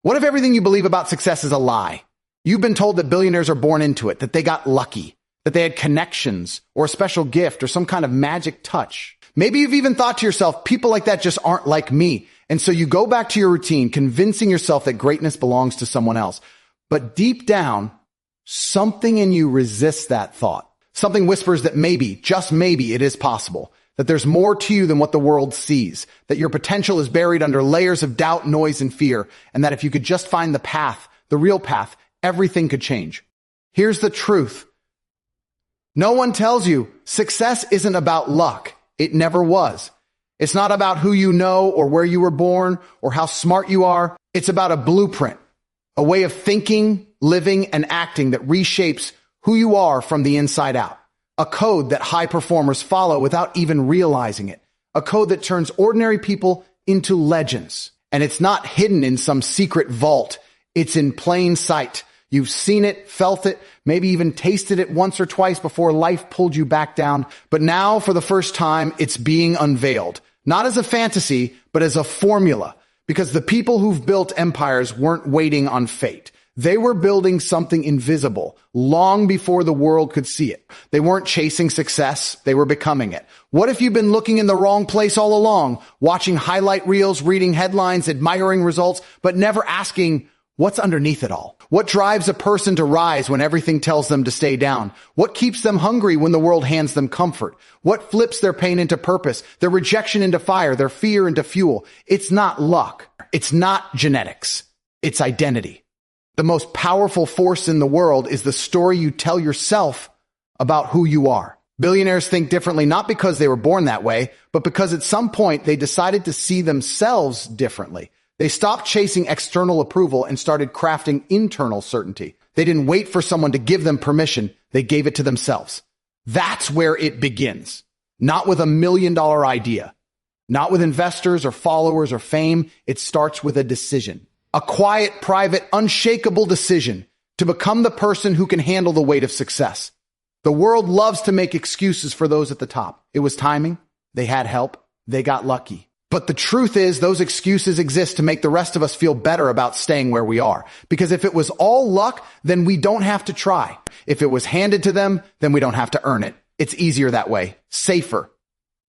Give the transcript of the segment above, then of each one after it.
What if everything you believe about success is a lie? You've been told that billionaires are born into it, that they got lucky, that they had connections or a special gift or some kind of magic touch. Maybe you've even thought to yourself, people like that just aren't like me. And so you go back to your routine, convincing yourself that greatness belongs to someone else. But deep down, something in you resists that thought. Something whispers that maybe, just maybe, it is possible. That there's more to you than what the world sees. That your potential is buried under layers of doubt, noise, and fear. And that if you could just find the path, the real path, everything could change. Here's the truth. No one tells you success isn't about luck. It never was. It's not about who you know or where you were born or how smart you are. It's about a blueprint, a way of thinking, living, and acting that reshapes who you are from the inside out. A code that high performers follow without even realizing it. A code that turns ordinary people into legends. And it's not hidden in some secret vault. It's in plain sight. You've seen it, felt it, maybe even tasted it once or twice before life pulled you back down. But now, for the first time, it's being unveiled. Not as a fantasy, but as a formula. Because the people who've built empires weren't waiting on fate. They were building something invisible long before the world could see it. They weren't chasing success. They were becoming it. What if you've been looking in the wrong place all along, watching highlight reels, reading headlines, admiring results, but never asking, what's underneath it all? What drives a person to rise when everything tells them to stay down? What keeps them hungry when the world hands them comfort? What flips their pain into purpose, their rejection into fire, their fear into fuel? It's not luck. It's not genetics. It's identity. The most powerful force in the world is the story you tell yourself about who you are. Billionaires think differently not because they were born that way, but because at some point they decided to see themselves differently. They stopped chasing external approval and started crafting internal certainty. They didn't wait for someone to give them permission. They gave it to themselves. That's where it begins. Not with $1 million idea. Not with investors or followers or fame. It starts with a decision. A quiet, private, unshakable decision to become the person who can handle the weight of success. The world loves to make excuses for those at the top. It was timing. They had help. They got lucky. But the truth is, those excuses exist to make the rest of us feel better about staying where we are. Because if it was all luck, then we don't have to try. If it was handed to them, then we don't have to earn it. It's easier that way. Safer.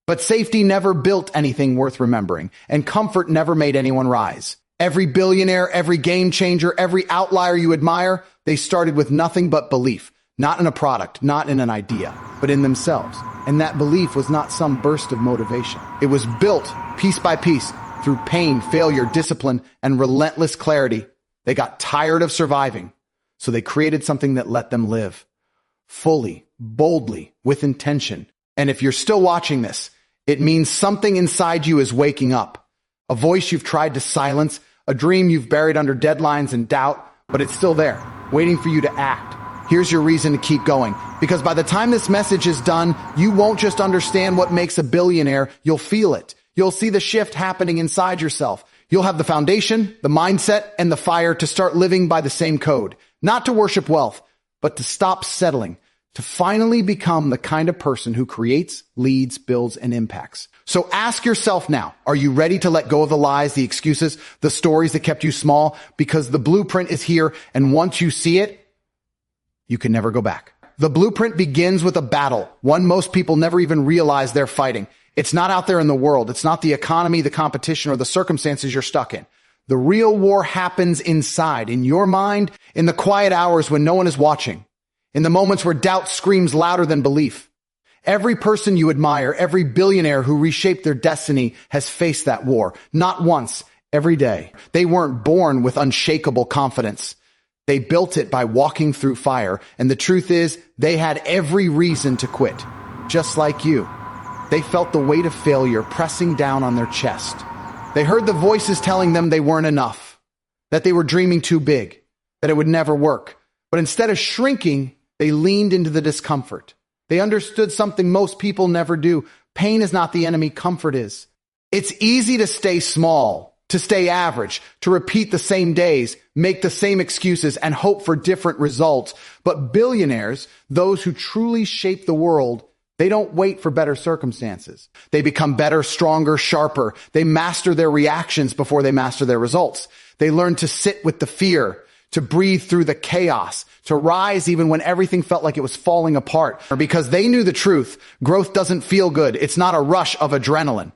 But safety never built anything worth remembering, and comfort never made anyone rise. Every billionaire, every game changer, every outlier you admire, they started with nothing but belief. Not in a product, not in an idea, but in themselves. And that belief was not some burst of motivation. It was built piece by piece through pain, failure, discipline, and relentless clarity. They got tired of surviving, so they created something that let them live. Fully, boldly, with intention. And if you're still watching this, it means something inside you is waking up. A voice you've tried to silence, a dream you've buried under deadlines and doubt, but it's still there, waiting for you to act. Here's your reason to keep going. Because by the time this message is done, you won't just understand what makes a billionaire, you'll feel it. You'll see the shift happening inside yourself. You'll have the foundation, the mindset, and the fire to start living by the same code. Not to worship wealth, but to stop settling. To finally become the kind of person who creates, leads, builds, and impacts. So ask yourself now, are you ready to let go of the lies, the excuses, the stories that kept you small? Because the blueprint is here, and once you see it, you can never go back. The blueprint begins with a battle, one most people never even realize they're fighting. It's not out there in the world. It's not the economy, the competition, or the circumstances you're stuck in. The real war happens inside, in your mind, in the quiet hours when no one is watching, in the moments where doubt screams louder than belief. Every person you admire, every billionaire who reshaped their destiny has faced that war. Not once, every day. They weren't born with unshakable confidence. They built it by walking through fire. And the truth is, they had every reason to quit. Just like you. They felt the weight of failure pressing down on their chest. They heard the voices telling them they weren't enough, that they were dreaming too big, that it would never work. But instead of shrinking, they leaned into the discomfort. They understood something most people never do. Pain is not the enemy, comfort is. It's easy to stay small, to stay average, to repeat the same days, make the same excuses, and hope for different results. But billionaires, those who truly shape the world, they don't wait for better circumstances. They become better, stronger, sharper. They master their reactions before they master their results. They learned to sit with the fear, to breathe through the chaos, to rise even when everything felt like it was falling apart. Because they knew the truth. Growth doesn't feel good. It's not a rush of adrenaline.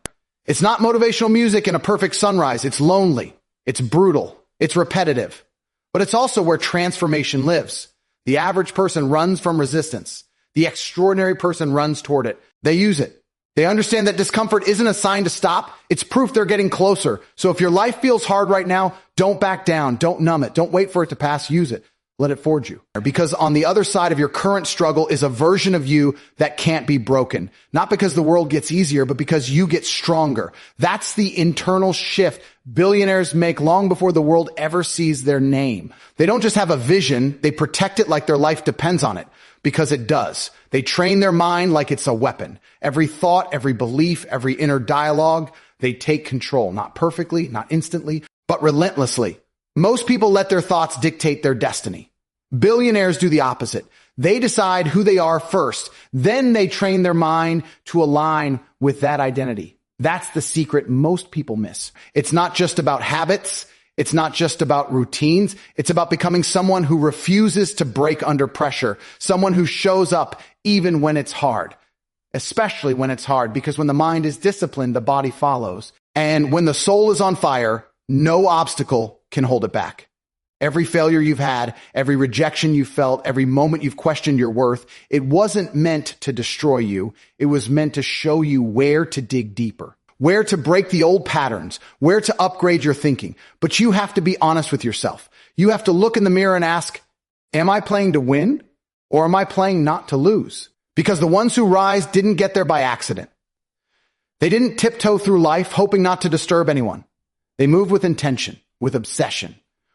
It's not motivational music and a perfect sunrise. It's lonely. It's brutal. It's repetitive. But it's also where transformation lives. The average person runs from resistance. The extraordinary person runs toward it. They use it. They understand that discomfort isn't a sign to stop. It's proof they're getting closer. So if your life feels hard right now, don't back down. Don't numb it. Don't wait for it to pass. Use it. Let it forge you. Because on the other side of your current struggle is a version of you that can't be broken. Not because the world gets easier, but because you get stronger. That's the internal shift billionaires make long before the world ever sees their name. They don't just have a vision. They protect it like their life depends on it. Because it does. They train their mind like it's a weapon. Every thought, every belief, every inner dialogue, they take control. Not perfectly, not instantly, but relentlessly. Most people let their thoughts dictate their destiny. Billionaires do the opposite. They decide who they are first. Then they train their mind to align with that identity. That's the secret most people miss. It's not just about habits. It's not just about routines. It's about becoming someone who refuses to break under pressure. Someone who shows up even when it's hard. Especially when it's hard, because when the mind is disciplined, the body follows. And when the soul is on fire, no obstacle can hold it back. Every failure you've had, every rejection you felt, every moment you've questioned your worth, it wasn't meant to destroy you. It was meant to show you where to dig deeper, where to break the old patterns, where to upgrade your thinking. But you have to be honest with yourself. You have to look in the mirror and ask, am I playing to win or am I playing not to lose? Because the ones who rise didn't get there by accident. They didn't tiptoe through life hoping not to disturb anyone. They moved with intention, with obsession,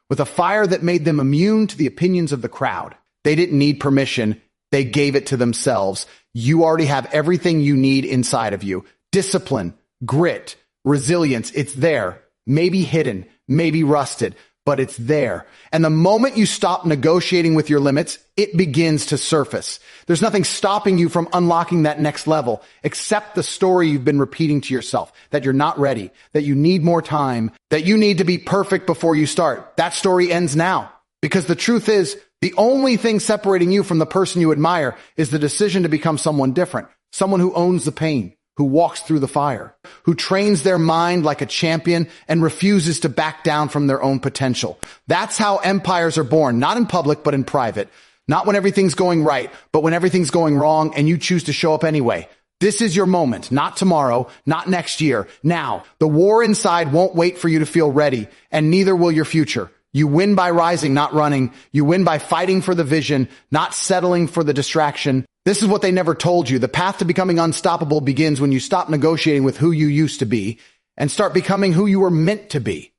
with a fire that made them immune to the opinions of the crowd. They didn't need permission. They gave it to themselves. You already have everything you need inside of you. Discipline, grit, resilience. It's there. Maybe hidden, maybe rusted, but it's there. And the moment you stop negotiating with your limits, it begins to surface. There's nothing stopping you from unlocking that next level, except the story you've been repeating to yourself, that you're not ready, that you need more time, that you need to be perfect before you start. That story ends now. Because the truth is, the only thing separating you from the person you admire is the decision to become someone different, someone who owns the pain, who walks through the fire, who trains their mind like a champion and refuses to back down from their own potential. That's how empires are born, not in public, but in private. Not when everything's going right, but when everything's going wrong and you choose to show up anyway. This is your moment, not tomorrow, not next year. Now, the war inside won't wait for you to feel ready, and neither will your future. You win by rising, not running. You win by fighting for the vision, not settling for the distraction. This is what they never told you. The path to becoming unstoppable begins when you stop negotiating with who you used to be and start becoming who you were meant to be.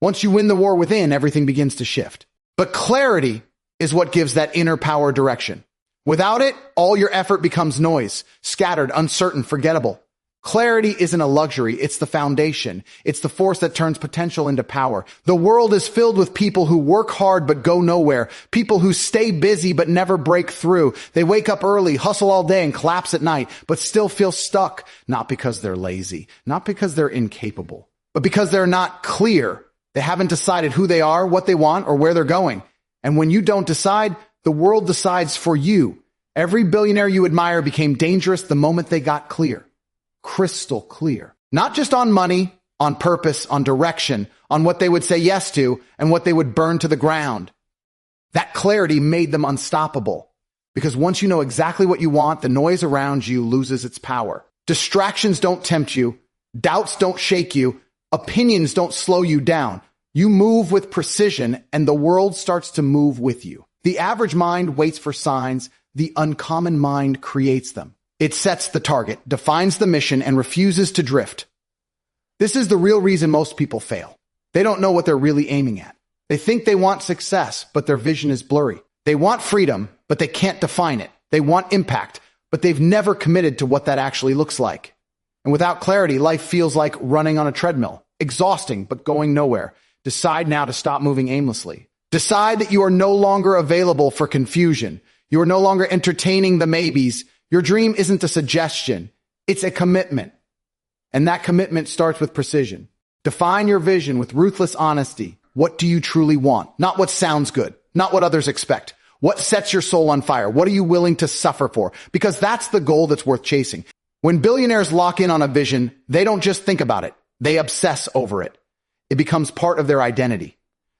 Once you win the war within, everything begins to shift. But clarity is what gives that inner power direction. Without it, all your effort becomes noise, scattered, uncertain, forgettable. Clarity isn't a luxury. It's the foundation. It's the force that turns potential into power. The world is filled with people who work hard but go nowhere. People who stay busy but never break through. They wake up early, hustle all day, and collapse at night, but still feel stuck. Not because they're lazy, not because they're incapable, but because they're not clear. They haven't decided who they are, what they want, or where they're going. And when you don't decide, the world decides for you. Every billionaire you admire became dangerous the moment they got clear. Crystal clear. Not just on money, on purpose, on direction, on what they would say yes to and what they would burn to the ground. That clarity made them unstoppable. Because once you know exactly what you want, the noise around you loses its power. Distractions don't tempt you. Doubts don't shake you. Opinions don't slow you down. You move with precision and the world starts to move with you. The average mind waits for signs. The uncommon mind creates them. It sets the target, defines the mission, and refuses to drift. This is the real reason most people fail. They don't know what they're really aiming at. They think they want success, but their vision is blurry. They want freedom, but they can't define it. They want impact, but they've never committed to what that actually looks like. And without clarity, life feels like running on a treadmill, exhausting, but going nowhere. Decide now to stop moving aimlessly. Decide that you are no longer available for confusion. You are no longer entertaining the maybes. Your dream isn't a suggestion. It's a commitment. And that commitment starts with precision. Define your vision with ruthless honesty. What do you truly want? Not what sounds good, not what others expect. What sets your soul on fire? What are you willing to suffer for? Because that's the goal that's worth chasing. When billionaires lock in on a vision, they don't just think about it. They obsess over it. It becomes part of their identity.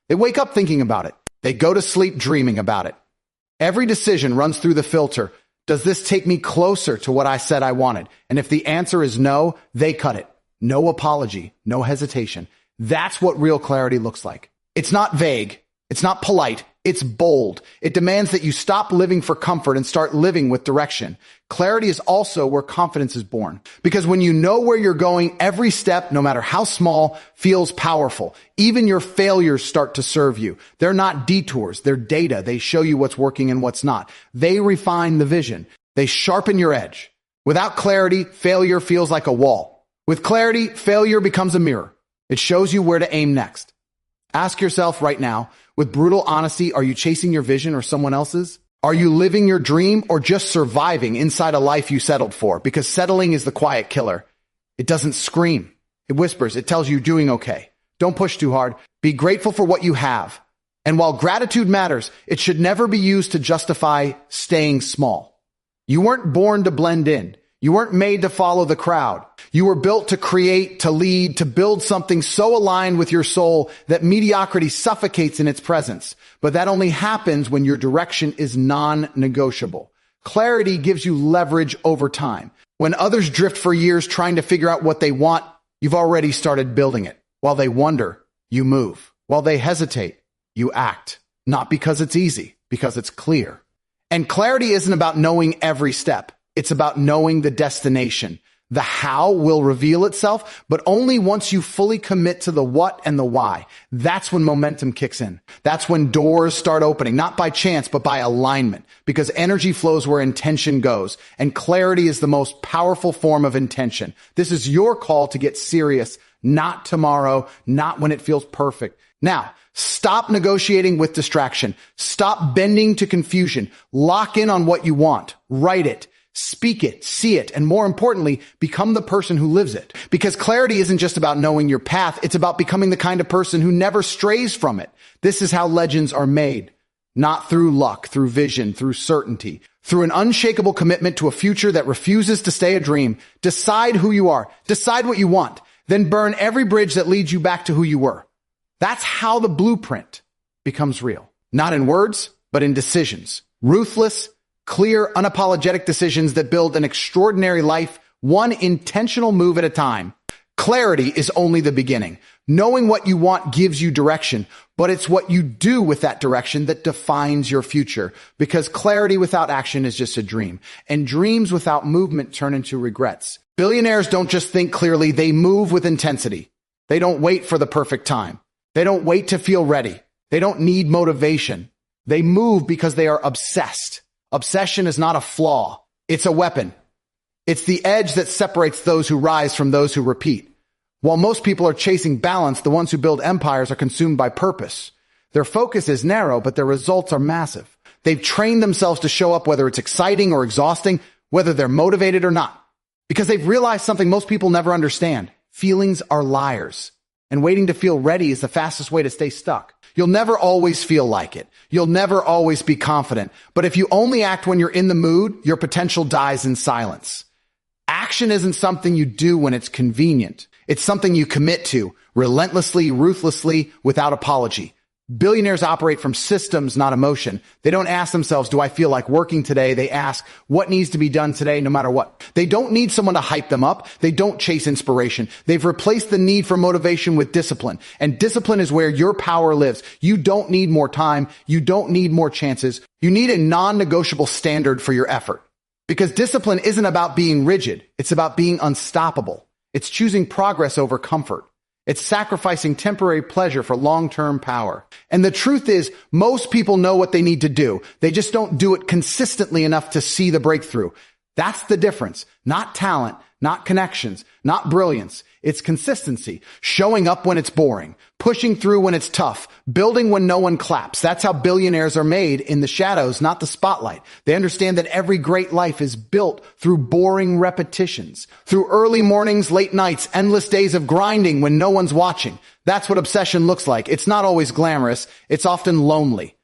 They wake up thinking about it. They go to sleep dreaming about it. Every decision runs through the filter. Does this take me closer to what I said I wanted? And if the answer is no, they cut it. No apology, no hesitation. That's what real clarity looks like. It's not vague. It's not polite. It's bold. It demands that you stop living for comfort and start living with direction. Clarity is also where confidence is born. Because when you know where you're going, every step, no matter how small, feels powerful. Even your failures start to serve you. They're not detours. They're data. They show you what's working and what's not. They refine the vision. They sharpen your edge. Without clarity, failure feels like a wall. With clarity, failure becomes a mirror. It shows you where to aim next. Ask yourself right now, with brutal honesty, are you chasing your vision or someone else's? Are you living your dream or just surviving inside a life you settled for? Because settling is the quiet killer. It doesn't scream. It whispers. It tells you you're doing okay. Don't push too hard. Be grateful for what you have. And while gratitude matters, it should never be used to justify staying small. You weren't born to blend in. You weren't made to follow the crowd. You were built to create, to lead, to build something so aligned with your soul that mediocrity suffocates in its presence. But that only happens when your direction is non-negotiable. Clarity gives you leverage over time. When others drift for years trying to figure out what they want, you've already started building it. While they wonder, you move. While they hesitate, you act. Not because it's easy, because it's clear. And clarity isn't about knowing every step. It's about knowing the destination. The how will reveal itself, but only once you fully commit to the what and the why. That's when momentum kicks in. That's when doors start opening, not by chance, but by alignment, because energy flows where intention goes, and clarity is the most powerful form of intention. This is your call to get serious, not tomorrow, not when it feels perfect. Now, stop negotiating with distraction. Stop bending to confusion. Lock in on what you want. Write it. Speak it, see it, and more importantly, become the person who lives it. Because clarity isn't just about knowing your path, it's about becoming the kind of person who never strays from it. This is how legends are made. Not through luck, through vision, through certainty, through an unshakable commitment to a future that refuses to stay a dream. Decide who you are, decide what you want, then burn every bridge that leads you back to who you were. That's how the blueprint becomes real. Not in words, but in decisions. Ruthless, clear, unapologetic decisions that build an extraordinary life, one intentional move at a time. Clarity is only the beginning. Knowing what you want gives you direction, but it's what you do with that direction that defines your future. Because clarity without action is just a dream, and dreams without movement turn into regrets. Billionaires don't just think clearly, they move with intensity. They don't wait for the perfect time. They don't wait to feel ready. They don't need motivation. They move because they are obsessed. Obsession is not a flaw. It's a weapon. It's the edge that separates those who rise from those who repeat. While most people are chasing balance, the ones who build empires are consumed by purpose. Their focus is narrow, but their results are massive. They've trained themselves to show up whether it's exciting or exhausting, whether they're motivated or not. Because they've realized something most people never understand. Feelings are liars. And waiting to feel ready is the fastest way to stay stuck. You'll never always feel like it. You'll never always be confident. But if you only act when you're in the mood, your potential dies in silence. Action isn't something you do when it's convenient. It's something you commit to, relentlessly, ruthlessly, without apology. Billionaires operate from systems, not emotion. They don't ask themselves, do I feel like working today? They ask, what needs to be done today, no matter what? They don't need someone to hype them up. They don't chase inspiration. They've replaced the need for motivation with discipline. And discipline is where your power lives. You don't need more time. You don't need more chances. You need a non-negotiable standard for your effort. Because discipline isn't about being rigid. It's about being unstoppable. It's choosing progress over comfort. It's sacrificing temporary pleasure for long-term power. And the truth is, most people know what they need to do. They just don't do it consistently enough to see the breakthrough. That's the difference. Not talent, not connections, not brilliance. It's consistency, showing up when it's boring, pushing through when it's tough, building when no one claps. That's how billionaires are made, in the shadows, not the spotlight. They understand that every great life is built through boring repetitions, through early mornings, late nights, endless days of grinding when no one's watching. That's what obsession looks like. It's not always glamorous. It's often lonely,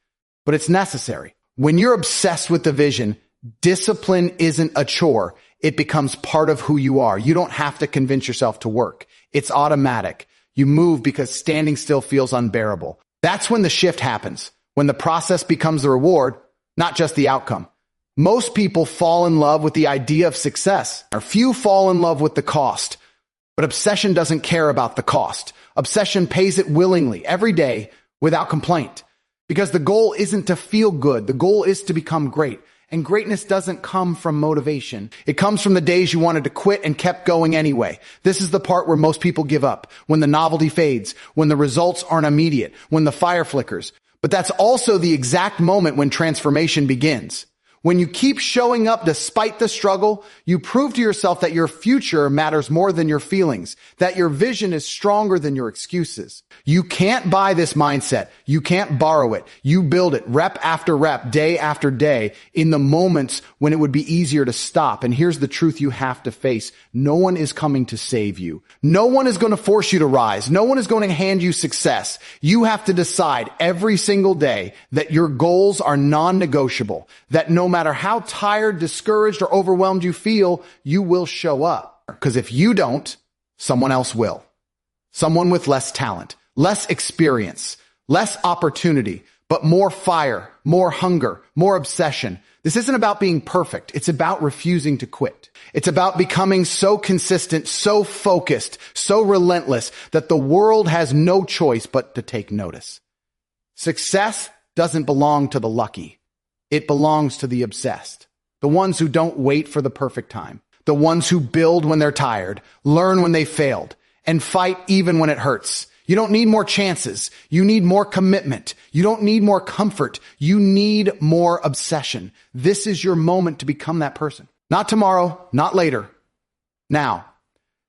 but it's necessary. When you're obsessed with the vision, discipline isn't a chore. It becomes part of who you are. You don't have to convince yourself to work. It's automatic. You move because standing still feels unbearable. That's when the shift happens, when the process becomes the reward, not just the outcome. Most people fall in love with the idea of success, or few fall in love with the cost. But obsession doesn't care about the cost. Obsession pays it willingly, every day, without complaint. Because the goal isn't to feel good. The goal is to become great. And greatness doesn't come from motivation. It comes from the days you wanted to quit and kept going anyway. This is the part where most people give up, when the novelty fades, when the results aren't immediate, when the fire flickers. But that's also the exact moment when transformation begins. When you keep showing up despite the struggle, you prove to yourself that your future matters more than your feelings, that your vision is stronger than your excuses. You can't buy this mindset. You can't borrow it. You build it rep after rep, day after day, in the moments when it would be easier to stop. And here's the truth you have to face. No one is coming to save you. No one is going to force you to rise. No one is going to hand you success. You have to decide every single day that your goals are non-negotiable, that no matter how tired, discouraged, or overwhelmed you feel, you will show up. Because if you don't, someone else will. Someone with less talent, less experience, less opportunity, but more fire, more hunger, more obsession. This isn't about being perfect. It's about refusing to quit. It's about becoming so consistent, so focused, so relentless that the world has no choice but to take notice. Success doesn't belong to the lucky. It belongs to the obsessed, the ones who don't wait for the perfect time, the ones who build when they're tired, learn when they failed, and fight even when it hurts. You don't need more chances. You need more commitment. You don't need more comfort. You need more obsession. This is your moment to become that person. Not tomorrow, not later. Now,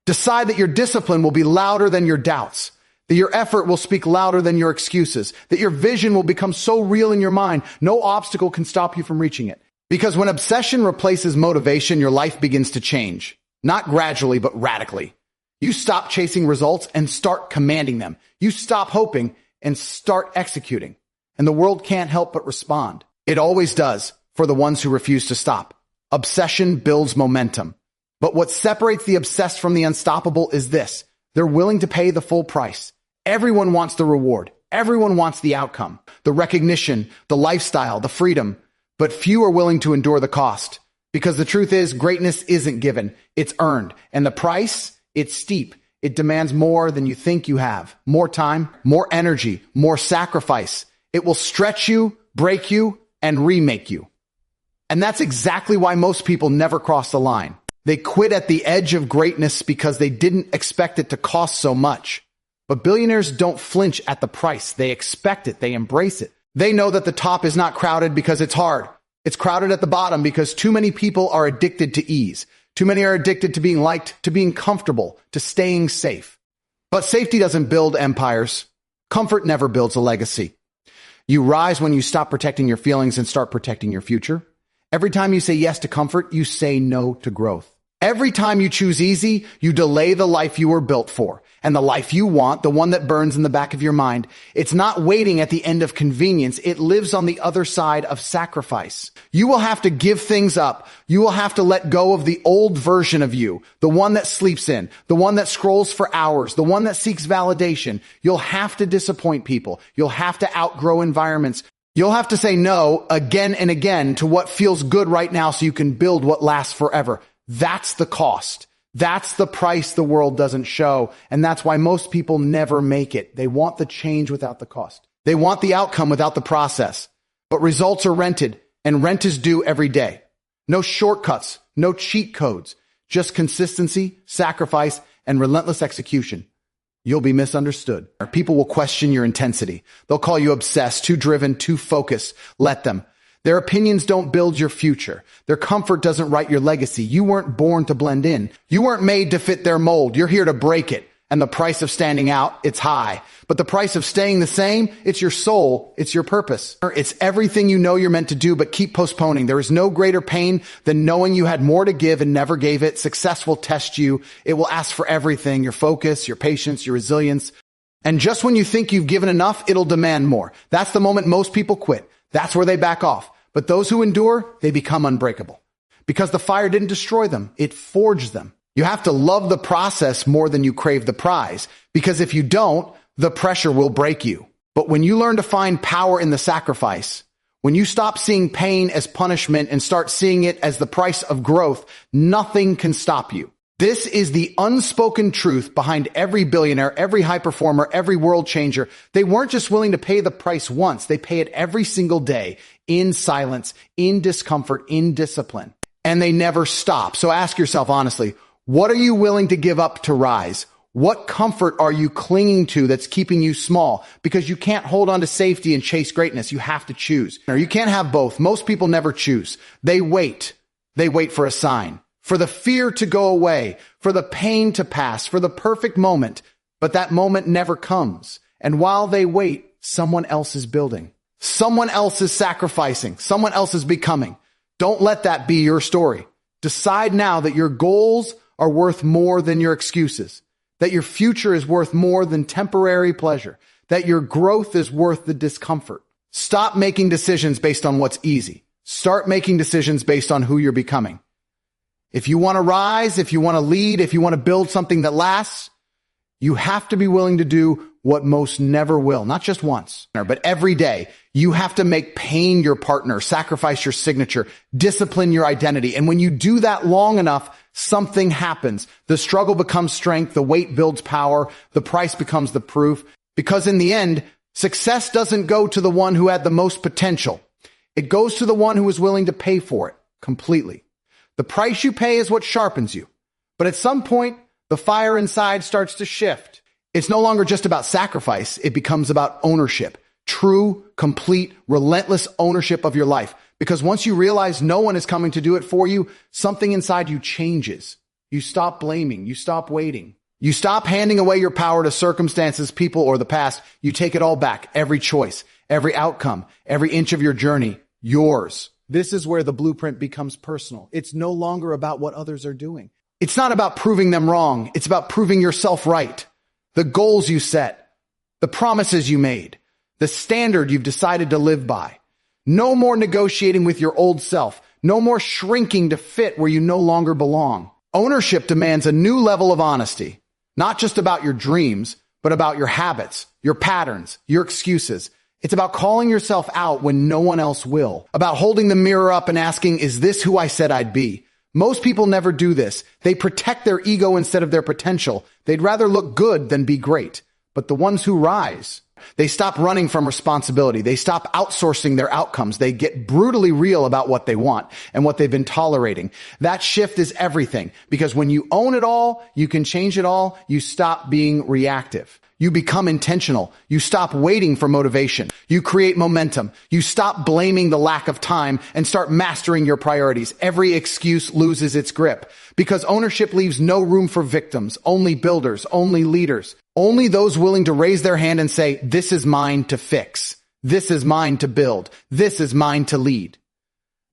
decide that your discipline will be louder than your doubts, that your effort will speak louder than your excuses, that your vision will become so real in your mind, no obstacle can stop you from reaching it. Because when obsession replaces motivation, your life begins to change. Not gradually, but radically. You stop chasing results and start commanding them. You stop hoping and start executing. And the world can't help but respond. It always does for the ones who refuse to stop. Obsession builds momentum. But what separates the obsessed from the unstoppable is this. They're willing to pay the full price. Everyone wants the reward. Everyone wants the outcome, the recognition, the lifestyle, the freedom. But few are willing to endure the cost. Because the truth is, greatness isn't given. It's earned. And the price, it's steep. It demands more than you think you have. More time, more energy, more sacrifice. It will stretch you, break you, and remake you. And that's exactly why most people never cross the line. They quit at the edge of greatness because they didn't expect it to cost so much. But billionaires don't flinch at the price. They expect it. They embrace it. They know that the top is not crowded because it's hard. It's crowded at the bottom because too many people are addicted to ease. Too many are addicted to being liked, to being comfortable, to staying safe. But safety doesn't build empires. Comfort never builds a legacy. You rise when you stop protecting your feelings and start protecting your future. Every time you say yes to comfort, you say no to growth. Every time you choose easy, you delay the life you were built for. And the life you want, the one that burns in the back of your mind, it's not waiting at the end of convenience. It lives on the other side of sacrifice. You will have to give things up. You will have to let go of the old version of you, the one that sleeps in, the one that scrolls for hours, the one that seeks validation. You'll have to disappoint people. You'll have to outgrow environments. You'll have to say no again and again to what feels good right now so you can build what lasts forever. That's the cost. That's the price the world doesn't show. And that's why most people never make it. They want the change without the cost. They want the outcome without the process. But results are rented, and rent is due every day. No shortcuts, no cheat codes, just consistency, sacrifice, and relentless execution. You'll be misunderstood. People will question your intensity. They'll call you obsessed, too driven, too focused. Let them. Their opinions don't build your future. Their comfort doesn't write your legacy. You weren't born to blend in. You weren't made to fit their mold. You're here to break it. And the price of standing out, it's high. But the price of staying the same, it's your soul, it's your purpose. It's everything you know you're meant to do, but keep postponing. There is no greater pain than knowing you had more to give and never gave it. Success will test you. It will ask for everything, your focus, your patience, your resilience. And just when you think you've given enough, it'll demand more. That's the moment most people quit. That's where they back off. But those who endure, they become unbreakable. Because the fire didn't destroy them, it forged them. You have to love the process more than you crave the prize, because if you don't, the pressure will break you. But when you learn to find power in the sacrifice, when you stop seeing pain as punishment and start seeing it as the price of growth, nothing can stop you. This is the unspoken truth behind every billionaire, every high performer, every world changer. They weren't just willing to pay the price once. They pay it every single day in silence, in discomfort, in discipline. And they never stop. So ask yourself honestly, what are you willing to give up to rise? What comfort are you clinging to that's keeping you small? Because you can't hold on to safety and chase greatness. You have to choose. Or you can't have both. Most people never choose. They wait. They wait for a sign, for the fear to go away, for the pain to pass, for the perfect moment. But that moment never comes. And while they wait, someone else is building. Someone else is sacrificing. Someone else is becoming. Don't let that be your story. Decide now that your goals are worth more than your excuses, that your future is worth more than temporary pleasure, that your growth is worth the discomfort. Stop making decisions based on what's easy. Start making decisions based on who you're becoming. If you want to rise, if you want to lead, if you want to build something that lasts, you have to be willing to do what most never will, not just once, but every day. You have to make pain your partner, sacrifice your signature, discipline your identity. And when you do that long enough, something happens. The struggle becomes strength. The wait builds power. The price becomes the proof. Because in the end, success doesn't go to the one who had the most potential. It goes to the one who is willing to pay for it completely. The price you pay is what sharpens you. But at some point, the fire inside starts to shift. It's no longer just about sacrifice. It becomes about ownership. True, complete, relentless ownership of your life. Because once you realize no one is coming to do it for you, something inside you changes. You stop blaming. You stop waiting. You stop handing away your power to circumstances, people, or the past. You take it all back. Every choice, every outcome, every inch of your journey, yours. This is where the blueprint becomes personal. It's no longer about what others are doing. It's not about proving them wrong. It's about proving yourself right. The goals you set, the promises you made, the standard you've decided to live by. No more negotiating with your old self. No more shrinking to fit where you no longer belong. Ownership demands a new level of honesty, not just about your dreams, but about your habits, your patterns, your excuses. It's about calling yourself out when no one else will, about holding the mirror up and asking, is this who I said I'd be? Most people never do this. They protect their ego instead of their potential. They'd rather look good than be great. But the ones who rise, they stop running from responsibility. They stop outsourcing their outcomes. They get brutally real about what they want and what they've been tolerating. That shift is everything, because when you own it all, you can change it all. You stop being reactive. You become intentional. You stop waiting for motivation. You create momentum. You stop blaming the lack of time and start mastering your priorities. Every excuse loses its grip, because ownership leaves no room for victims, only builders, only leaders, only those willing to raise their hand and say, this is mine to fix. This is mine to build. This is mine to lead.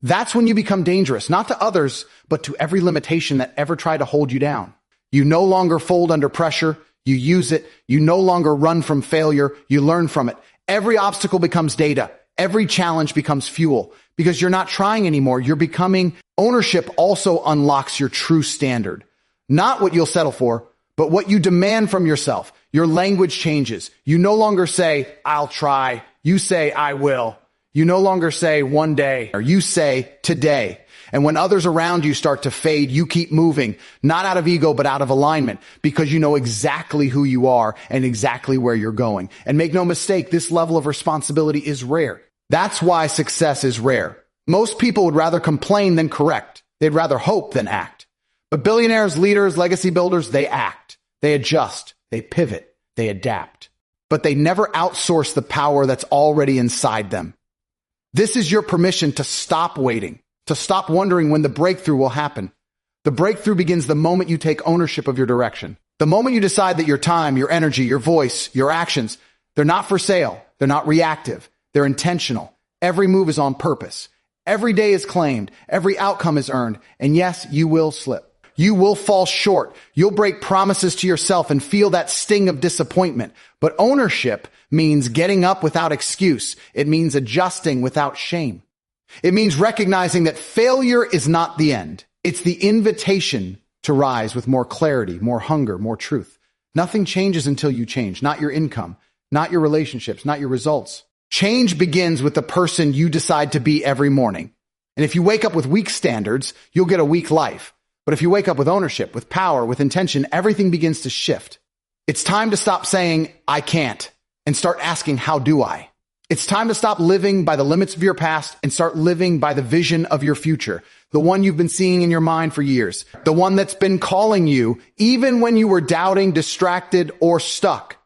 That's when you become dangerous, not to others, but to every limitation that ever tried to hold you down. You no longer fold under pressure. You use it. You no longer run from failure. You learn from it. Every obstacle becomes data. Every challenge becomes fuel, because you're not trying anymore. You're becoming. Ownership also unlocks your true standard. Not what you'll settle for, but what you demand from yourself. Your language changes. You no longer say, I'll try. You say, I will. You no longer say one day, or you say today. And when others around you start to fade, you keep moving, not out of ego, but out of alignment, because you know exactly who you are and exactly where you're going. And make no mistake, this level of responsibility is rare. That's why success is rare. Most people would rather complain than correct. They'd rather hope than act. But billionaires, leaders, legacy builders, they act. They adjust. They pivot. They adapt. But they never outsource the power that's already inside them. This is your permission to stop waiting, to stop wondering when the breakthrough will happen. The breakthrough begins the moment you take ownership of your direction. The moment you decide that your time, your energy, your voice, your actions, they're not for sale. They're not reactive. They're intentional. Every move is on purpose. Every day is claimed. Every outcome is earned. And yes, you will slip. You will fall short. You'll break promises to yourself and feel that sting of disappointment. But ownership means getting up without excuse. It means adjusting without shame. It means recognizing that failure is not the end. It's the invitation to rise with more clarity, more hunger, more truth. Nothing changes until you change. Not your income, not your relationships, not your results. Change begins with the person you decide to be every morning. And if you wake up with weak standards, you'll get a weak life. But if you wake up with ownership, with power, with intention, everything begins to shift. It's time to stop saying, I can't, and start asking, how do I? It's time to stop living by the limits of your past and start living by the vision of your future, the one you've been seeing in your mind for years, the one that's been calling you even when you were doubting, distracted, or stuck.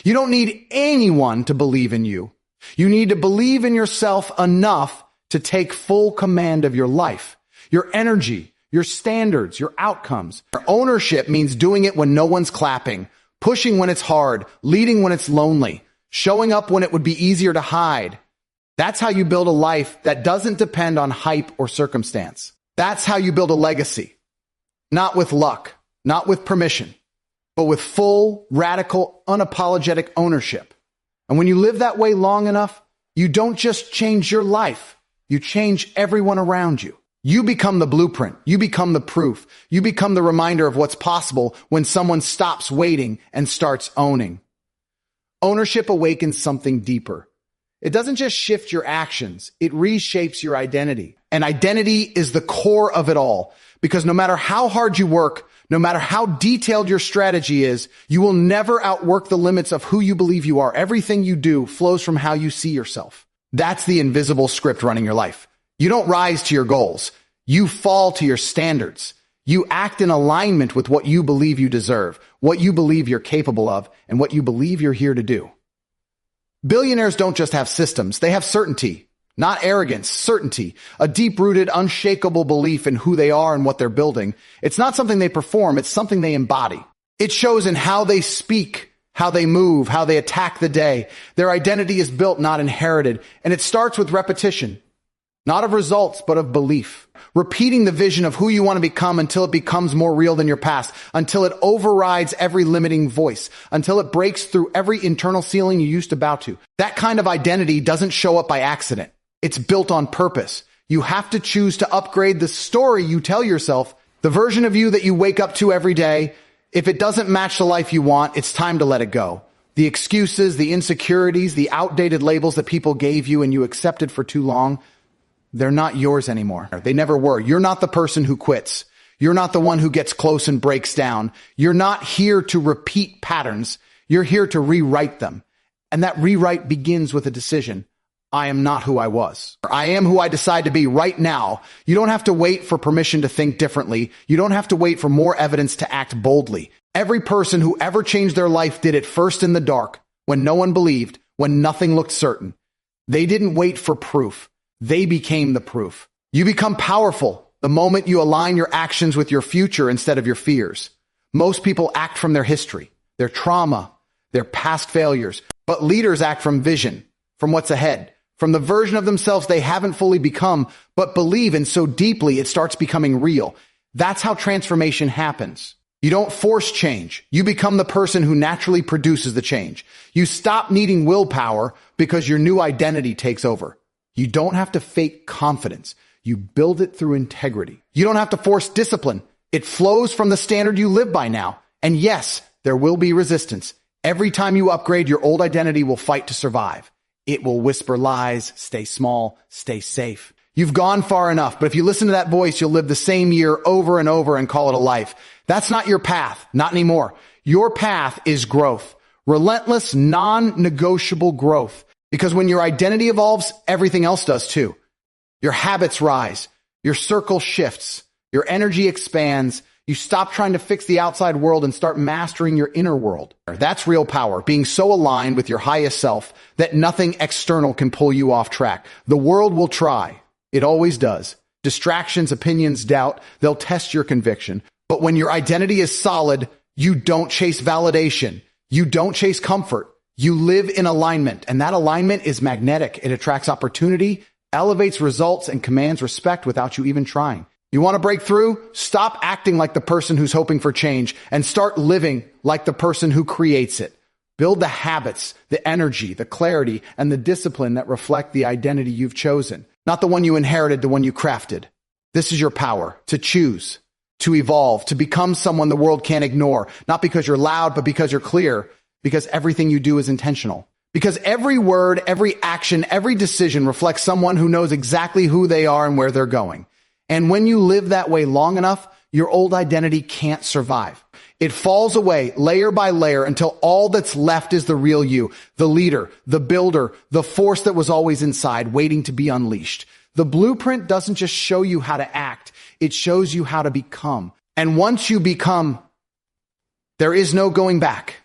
You don't need anyone to believe in you. You need to believe in yourself enough to take full command of your life, your energy, your standards, your outcomes. Your ownership means doing it when no one's clapping, pushing when it's hard, leading when it's lonely, showing up when it would be easier to hide. That's how you build a life that doesn't depend on hype or circumstance. That's how you build a legacy. Not with luck, not with permission, but with full, radical, unapologetic ownership. And when you live that way long enough, you don't just change your life, you change everyone around you. You become the blueprint. You become the proof. You become the reminder of what's possible when someone stops waiting and starts owning. Ownership awakens something deeper. It doesn't just shift your actions. It reshapes your identity. And identity is the core of it all, because no matter how hard you work, no matter how detailed your strategy is, you will never outwork the limits of who you believe you are. Everything you do flows from how you see yourself. That's the invisible script running your life. You don't rise to your goals. You fall to your standards. You act in alignment with what you believe you deserve, what you believe you're capable of, and what you believe you're here to do. Billionaires don't just have systems. They have certainty, not arrogance, certainty, a deep-rooted, unshakable belief in who they are and what they're building. It's not something they perform. It's something they embody. It shows in how they speak, how they move, how they attack the day. Their identity is built, not inherited. And it starts with repetition. Not of results, but of belief. Repeating the vision of who you want to become until it becomes more real than your past, until it overrides every limiting voice, until it breaks through every internal ceiling you used to bow to. That kind of identity doesn't show up by accident. It's built on purpose. You have to choose to upgrade the story you tell yourself, the version of you that you wake up to every day. If it doesn't match the life you want, it's time to let it go. The excuses, the insecurities, the outdated labels that people gave you and you accepted for too long, they're not yours anymore. They never were. You're not the person who quits. You're not the one who gets close and breaks down. You're not here to repeat patterns. You're here to rewrite them. And that rewrite begins with a decision. I am not who I was. I am who I decide to be right now. You don't have to wait for permission to think differently. You don't have to wait for more evidence to act boldly. Every person who ever changed their life did it first in the dark, when no one believed, when nothing looked certain. They didn't wait for proof. They became the proof. You become powerful the moment you align your actions with your future instead of your fears. Most people act from their history, their trauma, their past failures. But leaders act from vision, from what's ahead, from the version of themselves they haven't fully become, but believe in so deeply it starts becoming real. That's how transformation happens. You don't force change. You become the person who naturally produces the change. You stop needing willpower because your new identity takes over. You don't have to fake confidence. You build it through integrity. You don't have to force discipline. It flows from the standard you live by now. And yes, there will be resistance. Every time you upgrade, your old identity will fight to survive. It will whisper lies, stay small, stay safe. You've gone far enough, but if you listen to that voice, you'll live the same year over and over and call it a life. That's not your path, not anymore. Your path is growth. Relentless, non-negotiable growth. Because when your identity evolves, everything else does too. Your habits rise, your circle shifts, your energy expands, You stop trying to fix the outside world and start mastering your inner world. That's real power, being so aligned with your highest self that nothing external can pull you off track. The world will try. It always does. Distractions, opinions, doubt, they'll test your conviction. But when your identity is solid, you don't chase validation. You don't chase comfort. You live in alignment, and that alignment is magnetic. It attracts opportunity, elevates results, and commands respect without you even trying. You want to break through? Stop acting like the person who's hoping for change and start living like the person who creates it. Build the habits, the energy, the clarity, and the discipline that reflect the identity you've chosen, not the one you inherited, the one you crafted. This is your power to choose, to evolve, to become someone the world can't ignore, not because you're loud, but because you're clear, because everything you do is intentional. Because every word, every action, every decision reflects someone who knows exactly who they are and where they're going. And when you live that way long enough, your old identity can't survive. It falls away layer by layer until all that's left is the real you, the leader, the builder, the force that was always inside, waiting to be unleashed. The blueprint doesn't just show you how to act, it shows you how to become. And once you become, there is no going back.